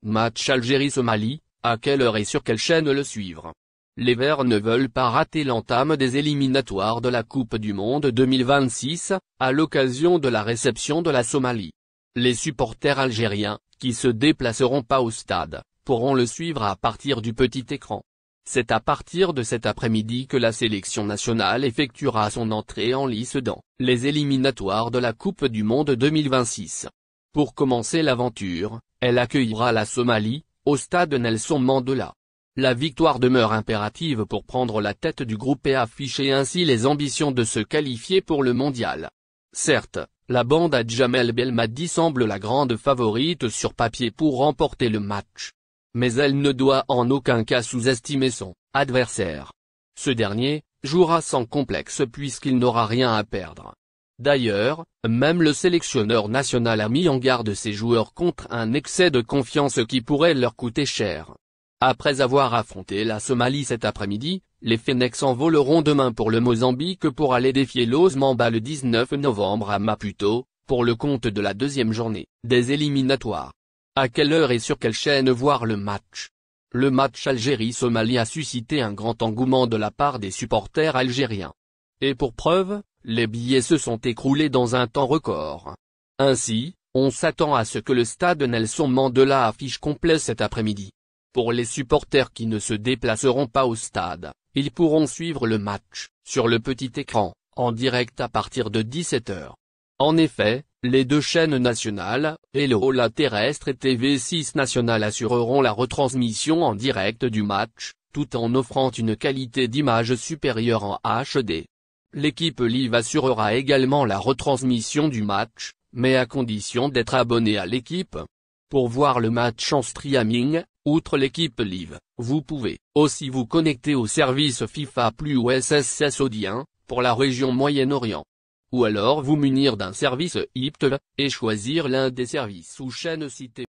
Match Algérie-Somalie, à quelle heure et sur quelle chaîne le suivre? Les Verts ne veulent pas rater l'entame des éliminatoires de la Coupe du Monde 2026, à l'occasion de la réception de la Somalie. Les supporters algériens, qui se déplaceront pas au stade, pourront le suivre à partir du petit écran. C'est à partir de cet après-midi que la sélection nationale effectuera son entrée en lice dans les éliminatoires de la Coupe du Monde 2026. Pour commencer l'aventure, elle accueillera la Somalie, au stade Nelson Mandela. La victoire demeure impérative pour prendre la tête du groupe et afficher ainsi les ambitions de se qualifier pour le mondial. Certes, la bande à Djamel Belmadi semble la grande favorite sur papier pour remporter le match. Mais elle ne doit en aucun cas sous-estimer son adversaire. Ce dernier jouera sans complexe puisqu'il n'aura rien à perdre. D'ailleurs, même le sélectionneur national a mis en garde ses joueurs contre un excès de confiance qui pourrait leur coûter cher. Après avoir affronté la Somalie cet après-midi, les Fennecs s'envoleront demain pour le Mozambique pour aller défier l'Os Mamba le 19 novembre à Maputo, pour le compte de la deuxième journée des éliminatoires. À quelle heure et sur quelle chaîne voir le match? Le match Algérie-Somalie a suscité un grand engouement de la part des supporters algériens. Et pour preuve, les billets se sont écroulés dans un temps record. Ainsi, on s'attend à ce que le stade Nelson Mandela affiche complet cet après-midi. Pour les supporters qui ne se déplaceront pas au stade, ils pourront suivre le match, sur le petit écran, en direct à partir de 17 h. En effet, les deux chaînes nationales, Hello la terrestre et TV6 National assureront la retransmission en direct du match, tout en offrant une qualité d'image supérieure en HD. L'équipe Live assurera également la retransmission du match, mais à condition d'être abonné à l'équipe. Pour voir le match en streaming, outre l'équipe Live, vous pouvez aussi vous connecter au service FIFA Plus ou SSS saoudien, pour la région Moyen-Orient. Ou alors vous munir d'un service IPTV, et choisir l'un des services ou chaînes cités.